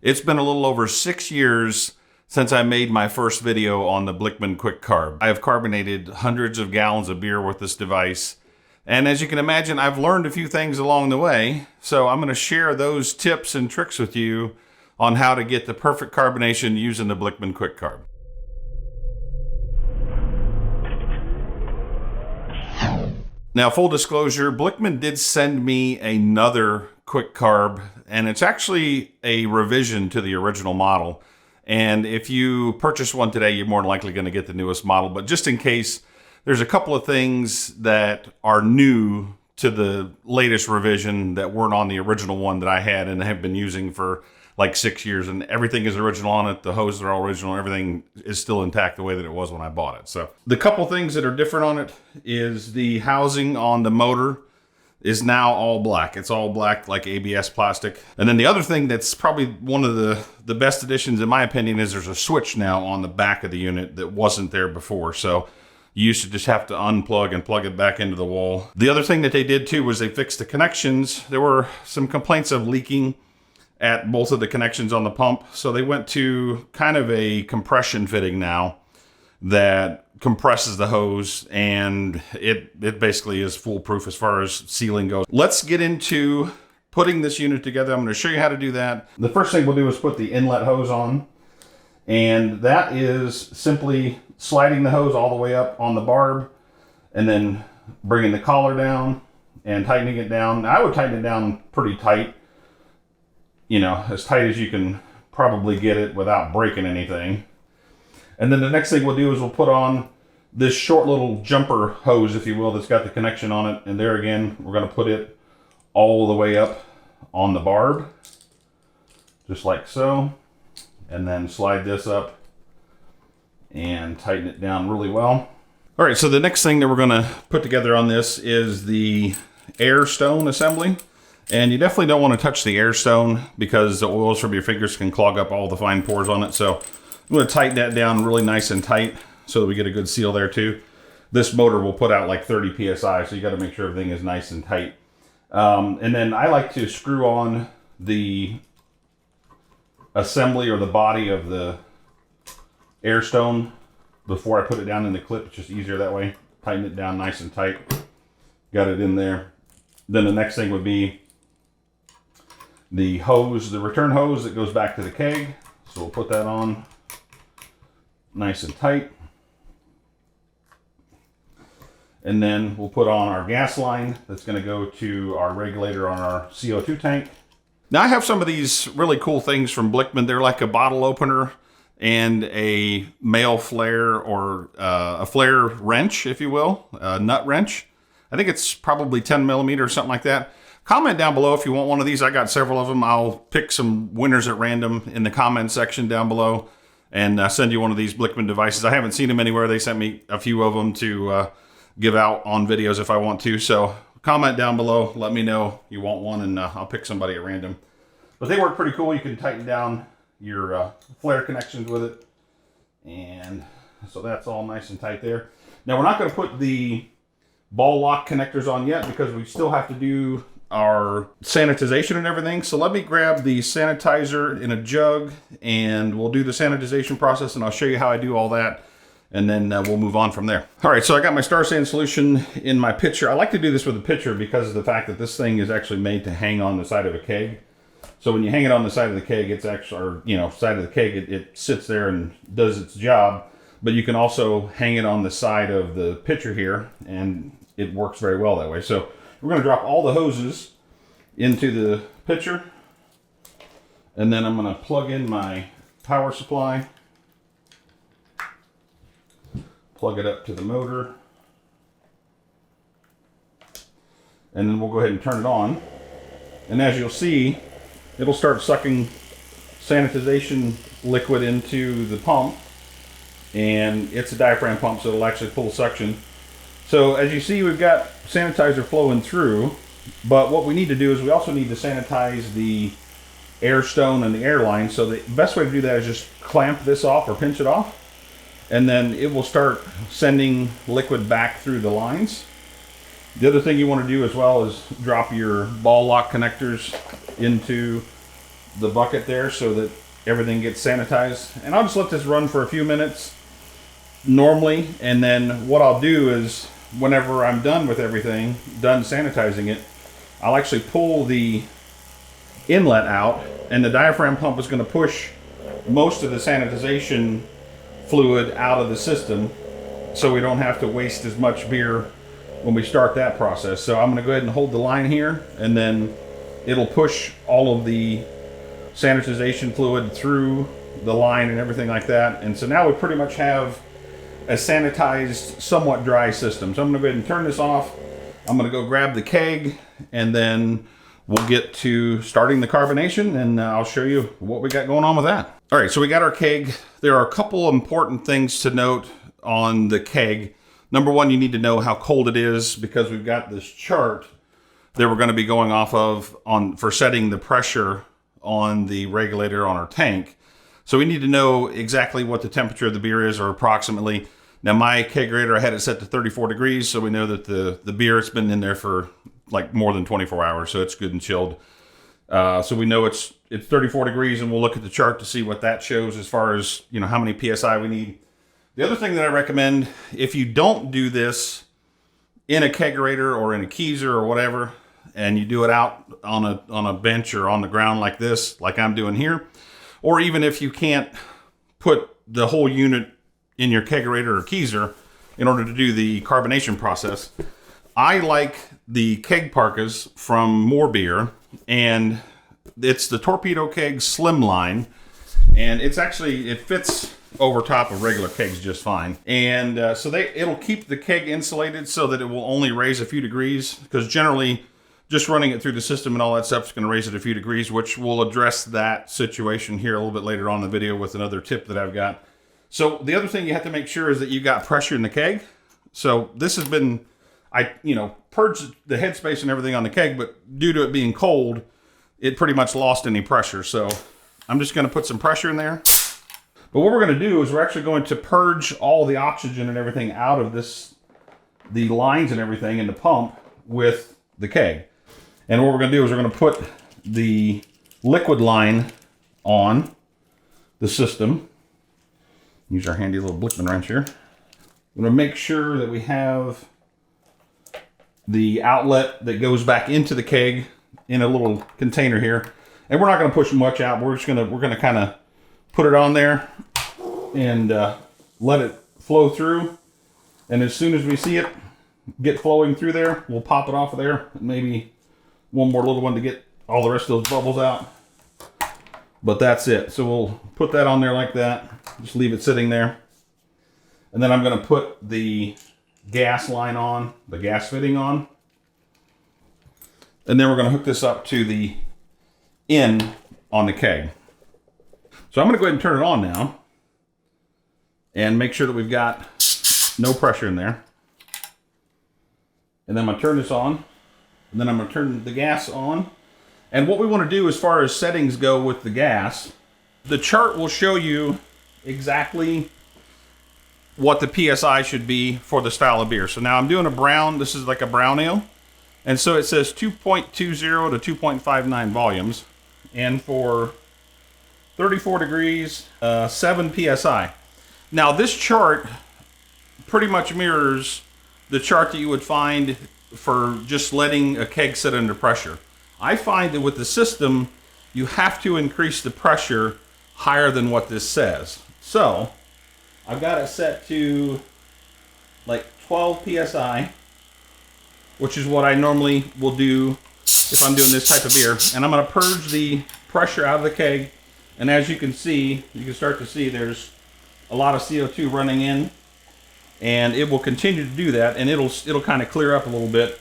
It's been a little over 6 years since I made my first video on the Blickman Quick Carb. I have carbonated hundreds of gallons of beer with this device. And as you can imagine, I've learned a few things along the way. So I'm going to share those tips and tricks with you on how to get the perfect carbonation using the Blickman Quick Carb. Now, full disclosure, Blickman did send me another quick carb, and it's actually a revision to the original model. And if you purchase one today, you're more than likely going to get the newest model. But just in case, there's a couple of things that are new to the latest revision that weren't on the original one that I had and have been using for like 6 years, and everything is original on it. The hoses are all original. Everything is still intact the way that it was when I bought it. So the couple things that are different on it is the housing on the motor is now all black. It's all black like ABS plastic. And then the other thing that's probably one of the best additions in my opinion is there's a switch now on the back of the unit that wasn't there before. So you used to just have to unplug and plug it back into the wall. The other thing that they did too was they fixed the connections. There were some complaints of leaking at both of the connections on the pump. So they went to kind of a compression fitting now that compresses the hose, and it basically is foolproof as far as sealing goes. Let's get into putting this unit together. I'm going to show you how to do that. The first thing we'll do is put the inlet hose on, and that is simply sliding the hose all the way up on the barb and then bringing the collar down and tightening it down. I would tighten it down pretty tight, as tight as you can probably get it without breaking anything. And then the next thing we'll do is we'll put on this short little jumper hose, if you will, that's got the connection on it. And there again, we're going to put it all the way up on the barb, just like so. And then slide this up and tighten it down really well. All right, so the next thing that we're going to put together on this is the air stone assembly. And you definitely don't want to touch the air stone because the oils from your fingers can clog up all the fine pores on it. So I'm going to tighten that down really nice and tight so that we get a good seal there too. This motor will put out like 30 PSI, so you got to make sure everything is nice and tight. And then I like to screw on the assembly or the body of the air stone before I put it down in the clip. It's just easier that way. Tighten it down nice and tight. Got it in there. Then the next thing would be the hose, the return hose that goes back to the keg. So we'll put that on nice and tight. And then we'll put on our gas line that's going to go to our regulator on our CO2 tank. Now I have some of these really cool things from Blickman. They're like a bottle opener and a male flare, or a flare wrench, if you will, a nut wrench. I think it's probably 10 millimeter or something like that. Comment down below if you want one of these. I got several of them. I'll pick some winners at random in the comment section down below and send you one of these Blickman devices. I haven't seen them anywhere. They sent me a few of them to give out on videos if I want to. So comment down below. Let me know you want one, and I'll pick somebody at random. But they work pretty cool. You can tighten down your flare connections with it. And so that's all nice and tight there. Now we're not going to put the ball lock connectors on yet because we still have to do our sanitization and everything. So let me grab the sanitizer in a jug and we'll do the sanitization process, and I'll show you how I do all that, and then we'll move on from there. All right, so I got my Star San solution in my pitcher. I like to do this with a pitcher because of the fact that this thing is actually made to hang on the side of a keg. So when you hang it on the side of the keg, it's actually, or side of the keg, it sits there and does its job. But you can also hang it on the side of the pitcher here, and it works very well that way. So we're going to drop all the hoses into the pitcher, and then I'm going to plug in my power supply, plug it up to the motor, and then we'll go ahead and turn it on. And as you'll see, it'll start sucking sanitization liquid into the pump, and it's a diaphragm pump, so it'll actually pull suction. So as you see, we've got sanitizer flowing through, but what we need to do is we also need to sanitize the air stone and the air line. So the best way to do that is just clamp this off or pinch it off, and then it will start sending liquid back through the lines. The other thing you want to do as well is drop your ball lock connectors into the bucket there so that everything gets sanitized. And I'll just let this run for a few minutes normally, and then what I'll do is whenever I'm done with everything, done sanitizing it, I'll actually pull the inlet out, and the diaphragm pump is going to push most of the sanitization fluid out of the system so we don't have to waste as much beer when we start that process. So I'm going to go ahead and hold the line here, and then it'll push all of the sanitization fluid through the line and everything like that. And so now we pretty much have a sanitized, somewhat dry system. So I'm going to go ahead and turn this off. I'm going to go grab the keg, and then we'll get to starting the carbonation, and I'll show you what we got going on with that. All right, so we got our keg. There are a couple important things to note on the keg. Number one, you need to know how cold it is, because we've got this chart that we're going to be going off of for setting the pressure on the regulator on our tank. So we need to know exactly what the temperature of the beer is, or approximately. Now my kegerator, I had it set to 34 degrees, so we know that the beer, it's been in there for like more than 24 hours, so it's good and chilled. So we know it's 34 degrees, and we'll look at the chart to see what that shows as far as, you know, how many PSI we need. The other thing that I recommend, if you don't do this in a kegerator or in a Keezer or whatever, and you do it out on a bench or on the ground like this, like I'm doing here, or even if you can't put the whole unit in your kegerator or Keezer in order to do the carbonation process, I like the keg parkas from More Beer, and it's the Torpedo Keg Slim Line, and it fits over top of regular kegs just fine. And so it'll keep the keg insulated so that it will only raise a few degrees, because generally just running it through the system and all that stuff is going to raise it a few degrees, which we'll address that situation here a little bit later on in the video with another tip that I've got. So the other thing you have to make sure is that you got pressure in the keg. So this has been, I purged the headspace and everything on the keg, but due to it being cold, it pretty much lost any pressure. So I'm just going to put some pressure in there. But what we're going to do is we're actually going to purge all the oxygen and everything out of the lines and everything in the pump with the keg. And what we're going to do is we're going to put the liquid line on the system. Use our handy little Blickman wrench here. I'm going to make sure that we have the outlet that goes back into the keg in a little container here. And we're not going to push much out. We're going to kind of put it on there and let it flow through. And as soon as we see it get flowing through there, we'll pop it off of there. Maybe one more little one to get all the rest of those bubbles out. But that's it. So we'll put that on there like that. Just leave it sitting there. And then I'm going to put the gas line on, the gas fitting on. And then we're going to hook this up to the in on the keg. So I'm going to go ahead and turn it on now and make sure that we've got no pressure in there. And then I'm going to turn this on, and then I'm going to turn the gas on. And what we want to do as far as settings go with the gas, the chart will show you exactly what the PSI should be for the style of beer. So now I'm doing a brown, this is like a brown ale. And so it says 2.20 to 2.59 volumes. And for 34 degrees, 7 PSI. Now this chart pretty much mirrors the chart that you would find for just letting a keg sit under pressure. I find that with the system, you have to increase the pressure higher than what this says. So I've got it set to like 12 PSI, which is what I normally will do if I'm doing this type of beer. And I'm going to purge the pressure out of the keg. And as you can see, you can start to see there's a lot of CO2 running in, and it will continue to do that, and it'll kind of clear up a little bit.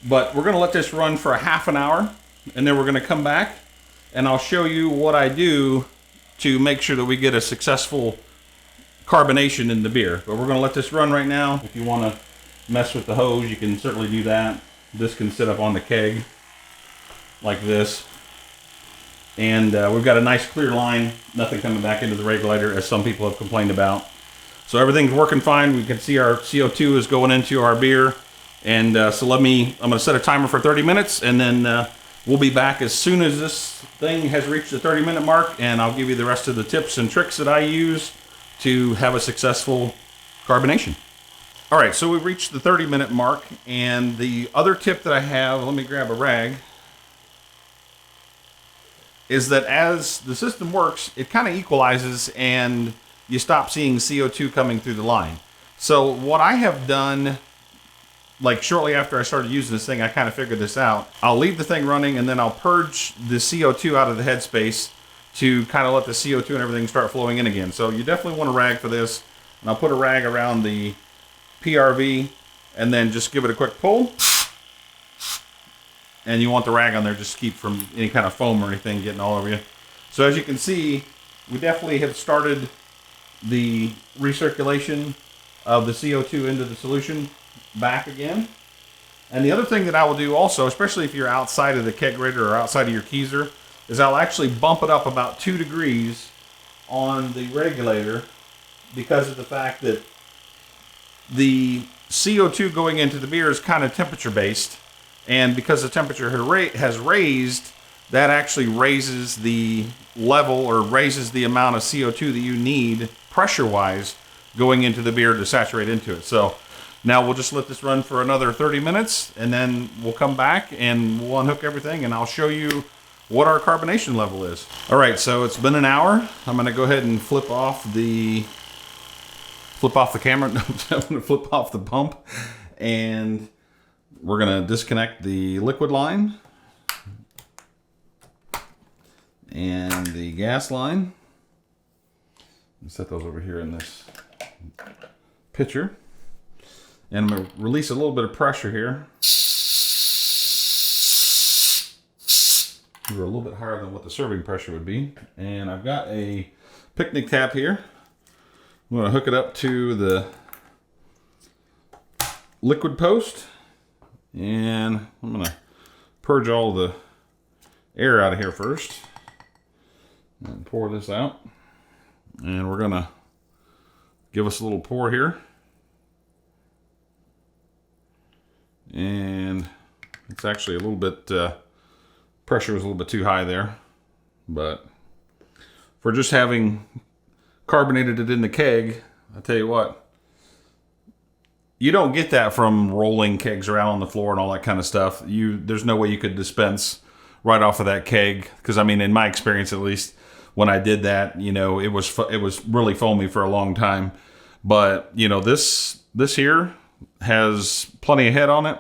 But we're going to let this run for a half an hour, and then we're going to come back and I'll show you what I do to make sure that we get a successful carbonation in the beer. But we're going to let this run right now. If you want to mess with the hose, you can certainly do that. This can sit up on the keg like this. And we've got a nice clear line, nothing coming back into the regulator, as some people have complained about. So everything's working fine. We can see our CO2 is going into our beer. And so I'm going to set a timer for 30 minutes, and then We'll be back as soon as this thing has reached the 30-minute mark, and I'll give you the rest of the tips and tricks that I use to have a successful carbonation. All right, so we've reached the 30-minute mark, and the other tip that I have, let me grab a rag, is that as the system works, it kind of equalizes and you stop seeing CO2 coming through the line. So what I have done, like shortly after I started using this thing, I kind of figured this out. I'll leave the thing running and then I'll purge the CO2 out of the headspace to kind of let the CO2 and everything start flowing in again. So you definitely want a rag for this. And I'll put a rag around the PRV and then just give it a quick pull. And you want the rag on there just to keep from any kind of foam or anything getting all over you. So as you can see, we definitely have started the recirculation of the CO2 into the solution back again. And the other thing that I will do also, especially if you're outside of the kegerator or outside of your keezer, is I'll actually bump it up about 2 degrees on the regulator because of the fact that the CO2 going into the beer is kind of temperature based. And because the temperature has raised, that actually raises the level or raises the amount of CO2 that you need pressure-wise going into the beer to saturate into it. So now we'll just let this run for another 30 minutes and then we'll come back and we'll unhook everything and I'll show you what our carbonation level is. All right, so it's been an hour. I'm gonna go ahead and flip off the camera. No, I'm gonna flip off the pump and we're gonna disconnect the liquid line and the gas line. Set those over here in this pitcher. And I'm gonna release a little bit of pressure here. We're a little bit higher than what the serving pressure would be. And I've got a picnic tap here. I'm gonna hook it up to the liquid post. And I'm gonna purge all the air out of here first and pour this out. And we're gonna give us a little pour here. And it's actually a little bit, pressure was a little bit too high there. But for just having carbonated it in the keg, I tell you what, you don't get that from rolling kegs around on the floor and all that kind of stuff. There's no way you could dispense right off of that keg. Because I mean, in my experience at least, when I did that, you know, it was really foamy for a long time. But you know, this here has plenty of head on it.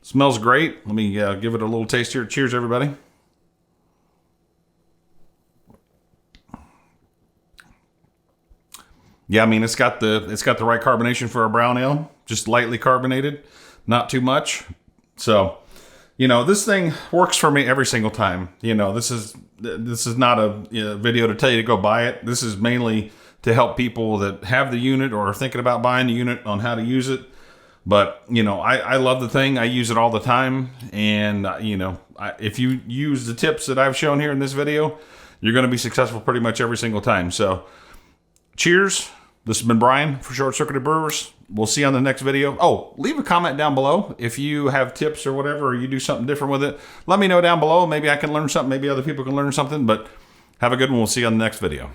Smells great. Let me give it a little taste here. Cheers, everybody. Yeah, I mean, it's got the right carbonation for a brown ale. Just lightly carbonated, not too much. So, you know, this thing works for me every single time. You know, this is not a video to tell you to go buy it. This is mainly to help people that have the unit or are thinking about buying the unit on how to use it. But, you know, I love the thing. I use it all the time. And, you know, if you use the tips that I've shown here in this video, you're going to be successful pretty much every single time. So, cheers. This has been Brian for Short Circuited Brewers. We'll see you on the next video. Oh, leave a comment down below if you have tips or whatever, or you do something different with it. Let me know down below. Maybe I can learn something. Maybe other people can learn something. But have a good one. We'll see you on the next video.